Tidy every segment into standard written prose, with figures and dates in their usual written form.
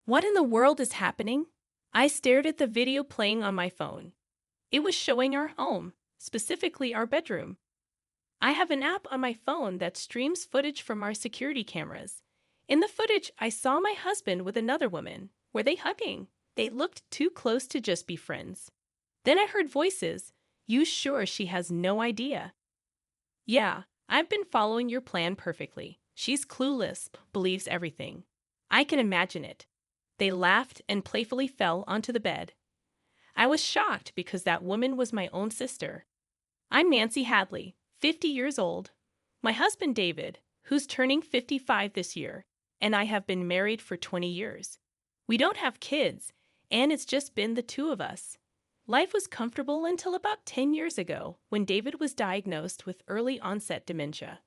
What in the world is happening? I stared at the video playing on my phone. It was showing our home, specifically our bedroom. I have an app on my phone that streams footage from our security cameras. In the footage, I saw my husband with another woman. Were they hugging? They looked too close to just be friends. Then I heard voices. You sure she has no idea? Yeah, I've been following your plan perfectly. She's clueless, believes everything. I can imagine it. They laughed and playfully fell onto the bed. I was shocked because that woman was my own sister. I'm Nancy Hadley, 50 years old. My husband David, who's turning 55 this year, and I have been married for 20 years. We don't have kids, and it's just been the two of us. Life was comfortable until about 10 years ago when David was diagnosed with early onset dementia.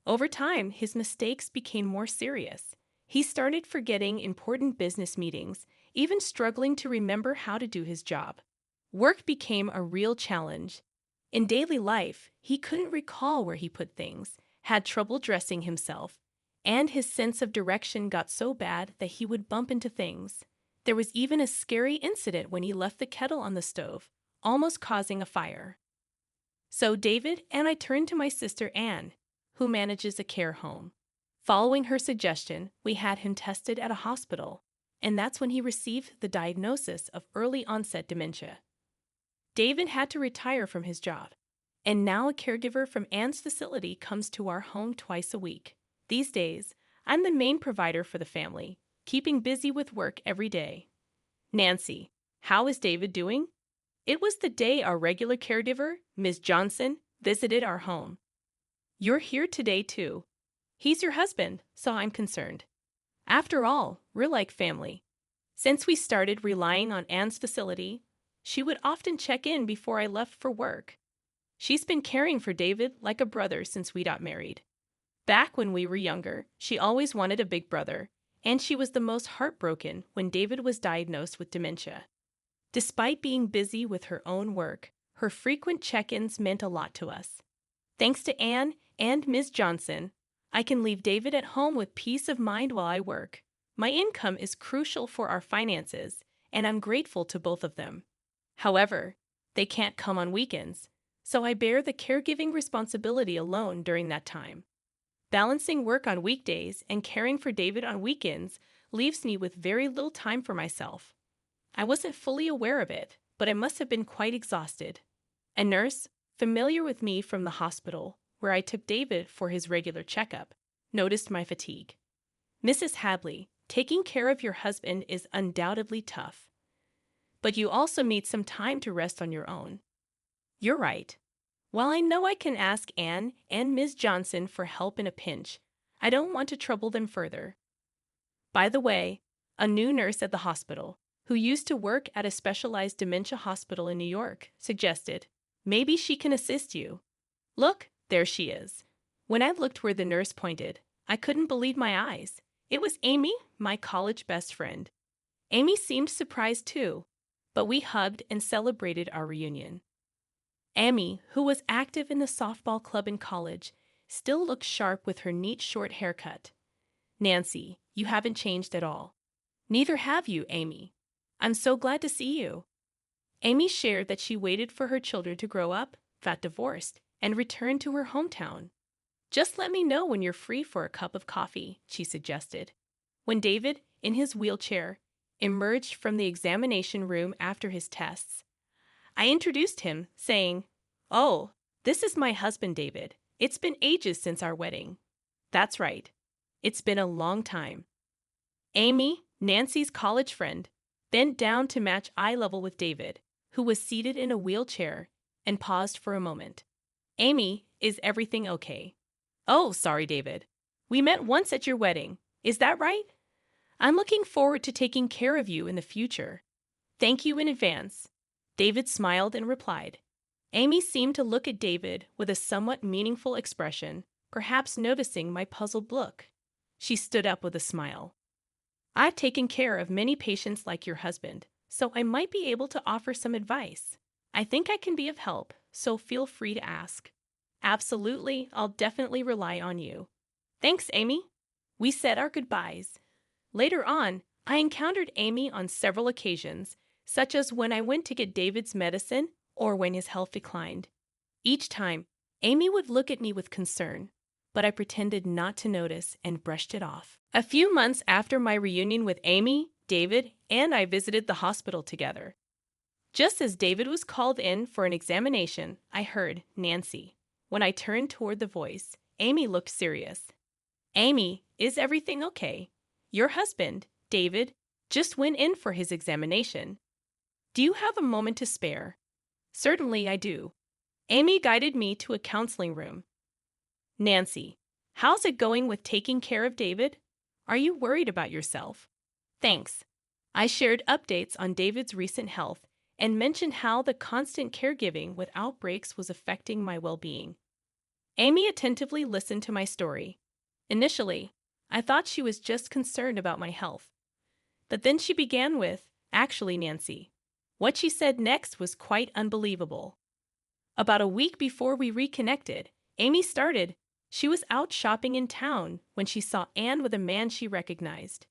Over time, his mistakes became more serious. He started forgetting important business meetings, even struggling to remember how to do his job. Work became a real challenge. In daily life, he couldn't recall where he put things, had trouble dressing himself, and his sense of direction got so bad that he would bump into things. There was even a scary incident when he left the kettle on the stove, almost causing a fire. So David and I turned to my sister Anne, who manages a care home. Following her suggestion, we had him tested at a hospital, and that's when he received the diagnosis of early onset dementia. David had to retire from his job, and now a caregiver from Anne's facility comes to our home twice a week. These days, I'm the main provider for the family, keeping busy with work every day. Nancy, how is David doing? It was the day our regular caregiver, Ms. Johnson, visited our home. You're here today, too. He's your husband, so I'm concerned. After all, we're like family. Since we started relying on Anne's facility, she would often check in before I left for work. She's been caring for David like a brother since we got married. Back when we were younger, she always wanted a big brother, and she was the most heartbroken when David was diagnosed with dementia. Despite being busy with her own work, her frequent check-ins meant a lot to us. Thanks to Anne and Ms. Johnson, I can leave David at home with peace of mind while I work. My income is crucial for our finances, and I'm grateful to both of them. However, they can't come on weekends, so I bear the caregiving responsibility alone during that time. Balancing work on weekdays and caring for David on weekends leaves me with very little time for myself. I wasn't fully aware of it, but I must have been quite exhausted. A nurse, familiar with me from the hospital, where I took David for his regular checkup, noticed my fatigue. Mrs. Hadley, taking care of your husband is undoubtedly tough. But you also need some time to rest on your own. You're right. While I know I can ask Anne and Ms. Johnson for help in a pinch, I don't want to trouble them further. By the way, a new nurse at the hospital, who used to work at a specialized dementia hospital in New York, suggested, maybe she can assist you. Look, there she is. When I looked where the nurse pointed, I couldn't believe my eyes. It was Amy, my college best friend. Amy seemed surprised too, but we hugged and celebrated our reunion. Amy, who was active in the softball club in college, still looked sharp with her neat short haircut. Nancy, you haven't changed at all. Neither have you, Amy. I'm so glad to see you. Amy shared that she waited for her children to grow up, got divorced, and returned to her hometown. Just let me know when you're free for a cup of coffee, she suggested. When David, in his wheelchair, emerged from the examination room after his tests, I introduced him, saying, "Oh, this is my husband, David. It's been ages since our wedding." That's right. It's been a long time. Amy, Nancy's college friend, bent down to match eye level with David, who was seated in a wheelchair, and paused for a moment. Amy, is everything okay? Oh, sorry, David. We met once at your wedding. Is that right? I'm looking forward to taking care of you in the future. Thank you in advance. David smiled and replied. Amy seemed to look at David with a somewhat meaningful expression, perhaps noticing my puzzled look. She stood up with a smile. I've taken care of many patients like your husband, so I might be able to offer some advice. I think I can be of help, so feel free to ask. Absolutely, I'll definitely rely on you. Thanks, Amy. We said our goodbyes. Later on, I encountered Amy on several occasions, such as when I went to get David's medicine or when his health declined. Each time, Amy would look at me with concern, but I pretended not to notice and brushed it off. A few months after my reunion with Amy, David and I visited the hospital together. Just as David was called in for an examination, I heard Nancy. When I turned toward the voice, Amy looked serious. Amy, is everything okay? Your husband, David, just went in for his examination. Do you have a moment to spare? Certainly I do. Amy guided me to a counseling room. Nancy, how's it going with taking care of David? Are you worried about yourself? Thanks. I shared updates on David's recent health and mentioned how the constant caregiving without breaks was affecting my well-being. Amy attentively listened to my story. Initially, I thought she was just concerned about my health. But then she began with, "Actually, Nancy." What she said next was quite unbelievable. About a week before we reconnected, Amy started. She was out shopping in town when she saw Anne with a man she recognized.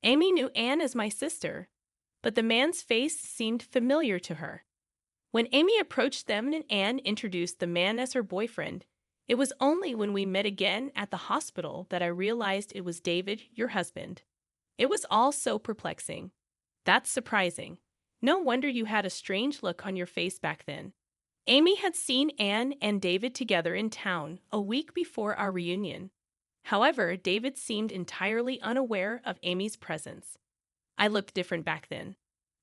Amy knew Anne as my sister, but the man's face seemed familiar to her. When Amy approached them and Anne introduced the man as her boyfriend, it was only when we met again at the hospital that I realized it was David, your husband. It was all so perplexing. That's surprising. No wonder you had a strange look on your face back then. Amy had seen Anne and David together in town a week before our reunion. However, David seemed entirely unaware of Amy's presence. I looked different back then.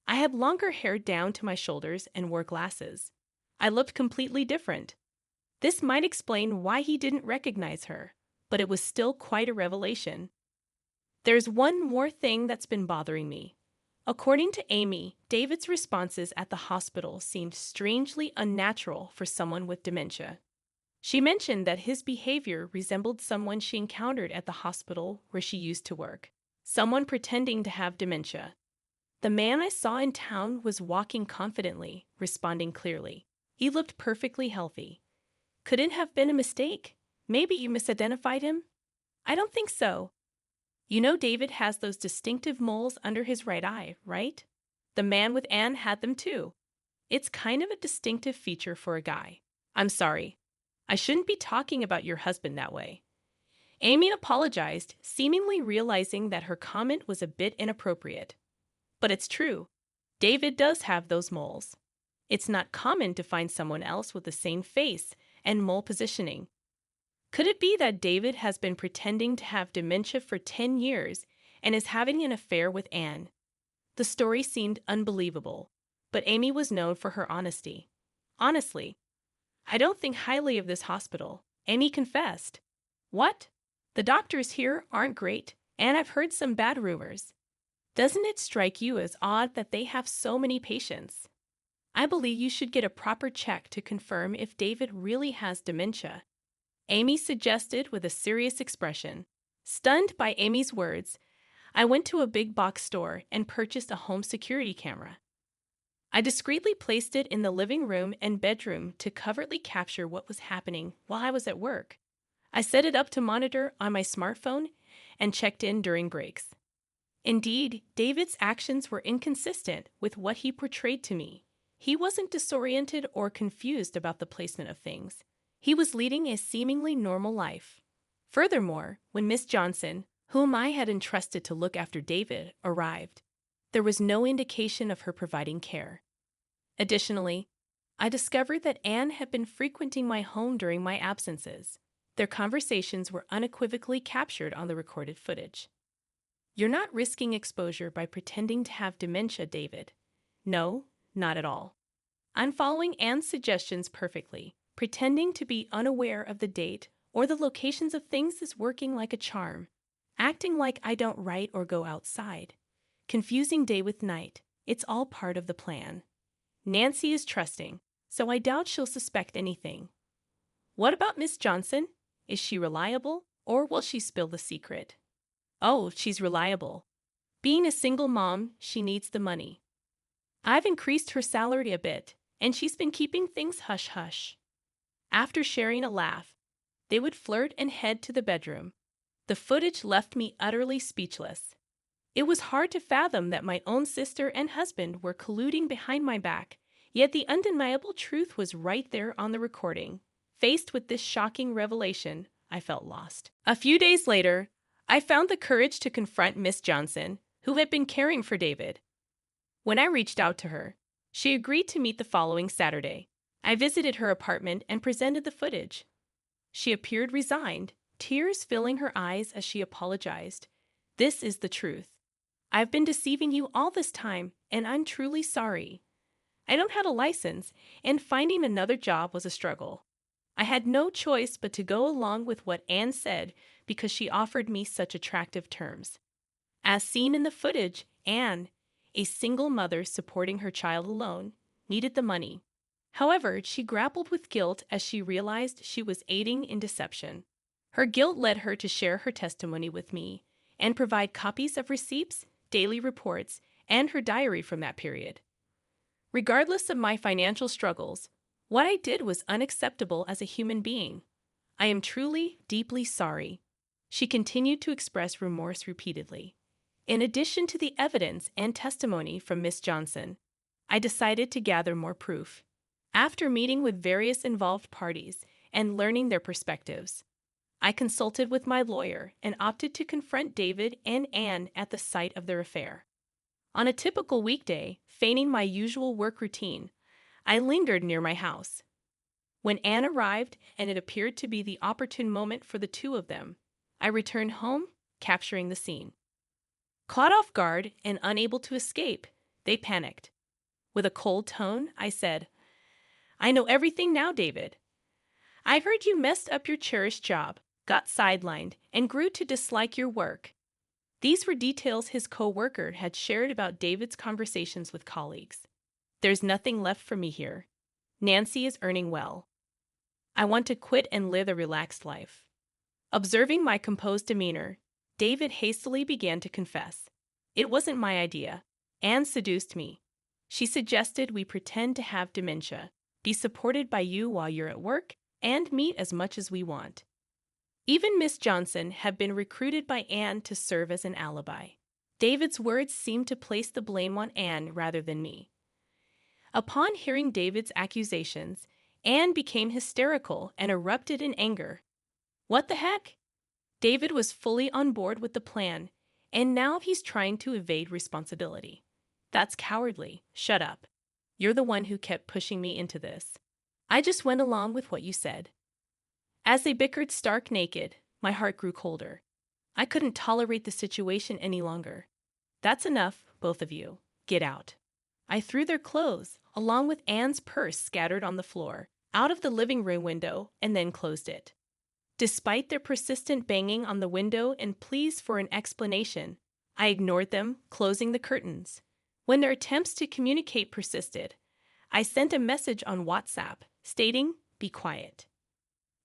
I had longer hair down to my shoulders and wore glasses. I looked completely different. This might explain why he didn't recognize her, but it was still quite a revelation. There's one more thing that's been bothering me. According to Amy, David's responses at the hospital seemed strangely unnatural for someone with dementia. She mentioned that his behavior resembled someone she encountered at the hospital where she used to work, someone pretending to have dementia. The man I saw in town was walking confidently, responding clearly. He looked perfectly healthy. Could it have been a mistake? Maybe you misidentified him? I don't think so. You know David has those distinctive moles under his right eye, right? The man with Anne had them too. It's kind of a distinctive feature for a guy. I'm sorry. I shouldn't be talking about your husband that way. Amy apologized, seemingly realizing that her comment was a bit inappropriate. But it's true. David does have those moles. It's not common to find someone else with the same face and mole positioning. Could it be that David has been pretending to have dementia for 10 years and is having an affair with Anne? The story seemed unbelievable, but Amy was known for her honesty. Honestly, I don't think highly of this hospital, Amy confessed. What? The doctors here aren't great, and I've heard some bad rumors. Doesn't it strike you as odd that they have so many patients? I believe you should get a proper check to confirm if David really has dementia. Amy suggested with a serious expression. Stunned by Amy's words, I went to a big box store and purchased a home security camera. I discreetly placed it in the living room and bedroom to covertly capture what was happening while I was at work. I set it up to monitor on my smartphone and checked in during breaks. Indeed, David's actions were inconsistent with what he portrayed to me. He wasn't disoriented or confused about the placement of things. He was leading a seemingly normal life. Furthermore, when Miss Johnson, whom I had entrusted to look after David, arrived, there was no indication of her providing care. Additionally, I discovered that Anne had been frequenting my home during my absences. Their conversations were unequivocally captured on the recorded footage. You're not risking exposure by pretending to have dementia, David. No, not at all. I'm following Anne's suggestions perfectly. Pretending to be unaware of the date or the locations of things is working like a charm. Acting like I don't write or go outside. Confusing day with night. It's all part of the plan. Nancy is trusting, so I doubt she'll suspect anything. What about Miss Johnson? Is she reliable, or will she spill the secret? Oh, she's reliable. Being a single mom, she needs the money. I've increased her salary a bit, and she's been keeping things hush-hush. After sharing a laugh, they would flirt and head to the bedroom. The footage left me utterly speechless. It was hard to fathom that my own sister and husband were colluding behind my back, yet the undeniable truth was right there on the recording. Faced with this shocking revelation, I felt lost. A few days later, I found the courage to confront Miss Johnson, who had been caring for David. When I reached out to her, she agreed to meet the following Saturday. I visited her apartment and presented the footage. She appeared resigned, tears filling her eyes as she apologized. "This is the truth. I've been deceiving you all this time, and I'm truly sorry. I don't have a license, and finding another job was a struggle. I had no choice but to go along with what Anne said because she offered me such attractive terms." As seen in the footage, Anne, a single mother supporting her child alone, needed the money. However, she grappled with guilt as she realized she was aiding in deception. Her guilt led her to share her testimony with me and provide copies of receipts, daily reports, and her diary from that period. Regardless of my financial struggles, what I did was unacceptable as a human being. I am truly, deeply sorry. She continued to express remorse repeatedly. In addition to the evidence and testimony from Miss Johnson, I decided to gather more proof. After meeting with various involved parties and learning their perspectives, I consulted with my lawyer and opted to confront David and Anne at the site of their affair. On a typical weekday, feigning my usual work routine, I lingered near my house. When Anne arrived and it appeared to be the opportune moment for the two of them, I returned home, capturing the scene. Caught off guard and unable to escape, they panicked. With a cold tone, I said, "I know everything now, David. I heard you messed up your cherished job, got sidelined, and grew to dislike your work." These were details his co-worker had shared about David's conversations with colleagues. "There's nothing left for me here. Nancy is earning well. I want to quit and live a relaxed life." Observing my composed demeanor, David hastily began to confess. "It wasn't my idea. Anne seduced me. She suggested we pretend to have dementia, be supported by you while you're at work, and meet as much as we want." Even Miss Johnson had been recruited by Anne to serve as an alibi. David's words seemed to place the blame on Anne rather than me. Upon hearing David's accusations, Anne became hysterical and erupted in anger. What the heck? David was fully on board with the plan, and now he's trying to evade responsibility. "That's cowardly. Shut up. You're the one who kept pushing me into this. I just went along with what you said." As they bickered stark naked, my heart grew colder. I couldn't tolerate the situation any longer. "That's enough, both of you. Get out." I threw their clothes, along with Anne's purse scattered on the floor, out of the living room window and then closed it. Despite their persistent banging on the window and pleas for an explanation, I ignored them, closing the curtains. When their attempts to communicate persisted, I sent a message on WhatsApp stating, "Be quiet.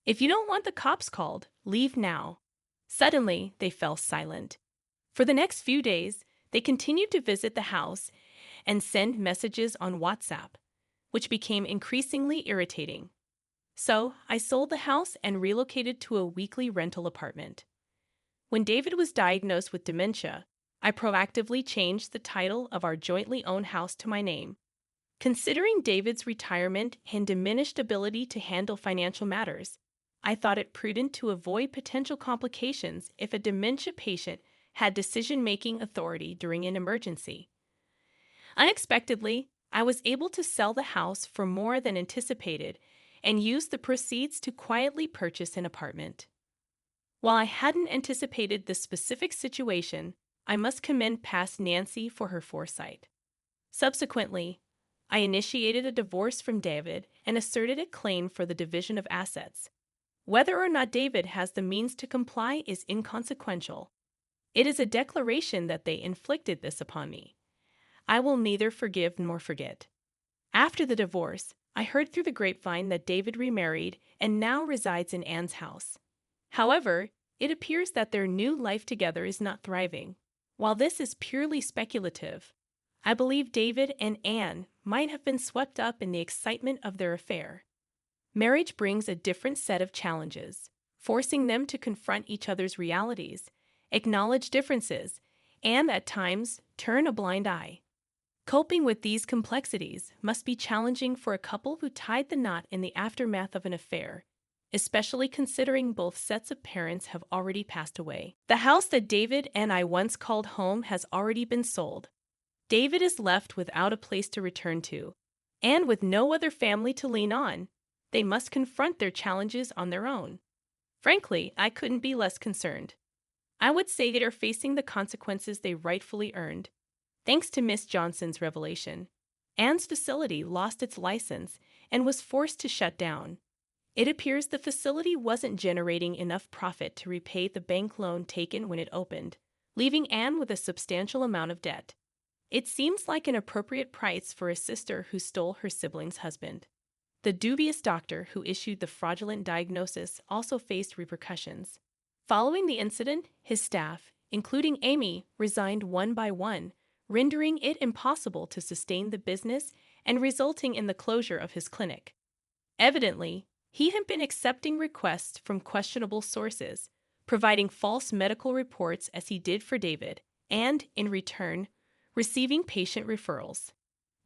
If you don't want the cops called, leave now." Suddenly, they fell silent. For the next few days, they continued to visit the house and send messages on WhatsApp, which became increasingly irritating. So, I sold the house and relocated to a weekly rental apartment. When David was diagnosed with dementia, I proactively changed the title of our jointly owned house to my name. Considering David's retirement and diminished ability to handle financial matters, I thought it prudent to avoid potential complications if a dementia patient had decision-making authority during an emergency. Unexpectedly, I was able to sell the house for more than anticipated and use the proceeds to quietly purchase an apartment. While I hadn't anticipated this specific situation, I must commend past Nancy for her foresight. Subsequently, I initiated a divorce from David and asserted a claim for the division of assets. Whether or not David has the means to comply is inconsequential. It is a declaration that they inflicted this upon me. I will neither forgive nor forget. After the divorce, I heard through the grapevine that David remarried and now resides in Anne's house. However, it appears that their new life together is not thriving. While this is purely speculative, I believe David and Anne might have been swept up in the excitement of their affair. Marriage brings a different set of challenges, forcing them to confront each other's realities, acknowledge differences, and at times turn a blind eye. Coping with these complexities must be challenging for a couple who tied the knot in the aftermath of an affair, especially considering both sets of parents have already passed away. The house that David and I once called home has already been sold. David is left without a place to return to, and with no other family to lean on. They must confront their challenges on their own. Frankly, I couldn't be less concerned. I would say they are facing the consequences they rightfully earned. Thanks to Miss Johnson's revelation, Anne's facility lost its license and was forced to shut down. It appears the facility wasn't generating enough profit to repay the bank loan taken when it opened, leaving Anne with a substantial amount of debt. It seems like an appropriate price for a sister who stole her sibling's husband. The dubious doctor who issued the fraudulent diagnosis also faced repercussions. Following the incident, his staff, including Amy, resigned one by one, rendering it impossible to sustain the business and resulting in the closure of his clinic. Evidently, he had been accepting requests from questionable sources, providing false medical reports as he did for David, and, in return, receiving patient referrals.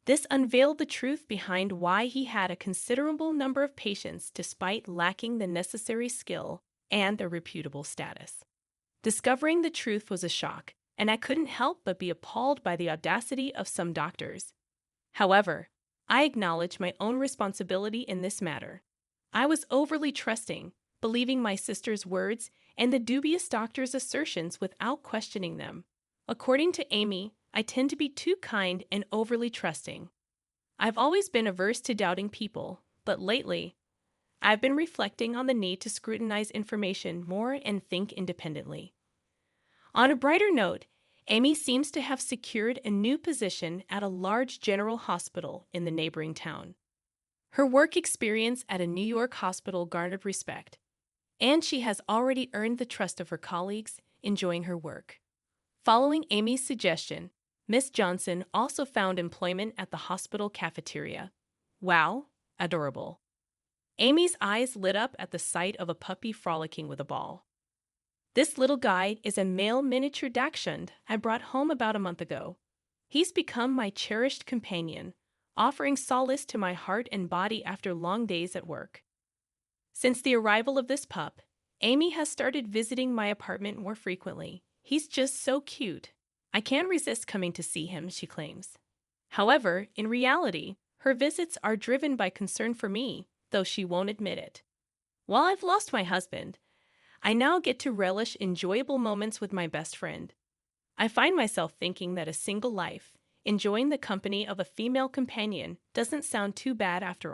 This unveiled the truth behind why he had a considerable number of patients despite lacking the necessary skill and a reputable status. Discovering the truth was a shock, and I couldn't help but be appalled by the audacity of some doctors. However, I acknowledge my own responsibility in this matter. I was overly trusting, believing my sister's words and the dubious doctor's assertions without questioning them. According to Amy, I tend to be too kind and overly trusting. I've always been averse to doubting people, but lately, I've been reflecting on the need to scrutinize information more and think independently. On a brighter note, Amy seems to have secured a new position at a large general hospital in the neighboring town. Her work experience at a New York hospital garnered respect, and she has already earned the trust of her colleagues, enjoying her work. Following Amy's suggestion, Miss Johnson also found employment at the hospital cafeteria. Wow, adorable. Amy's eyes lit up at the sight of a puppy frolicking with a ball. This little guy is a male miniature dachshund I brought home about a month ago. He's become my cherished companion, offering solace to my heart and body after long days at work. Since the arrival of this pup, Amy has started visiting my apartment more frequently. He's just so cute. I can't resist coming to see him, she claims. However, in reality, her visits are driven by concern for me, though she won't admit it. While I've lost my husband, I now get to relish enjoyable moments with my best friend. I find myself thinking that a single life, enjoying the company of a female companion, doesn't sound too bad after all.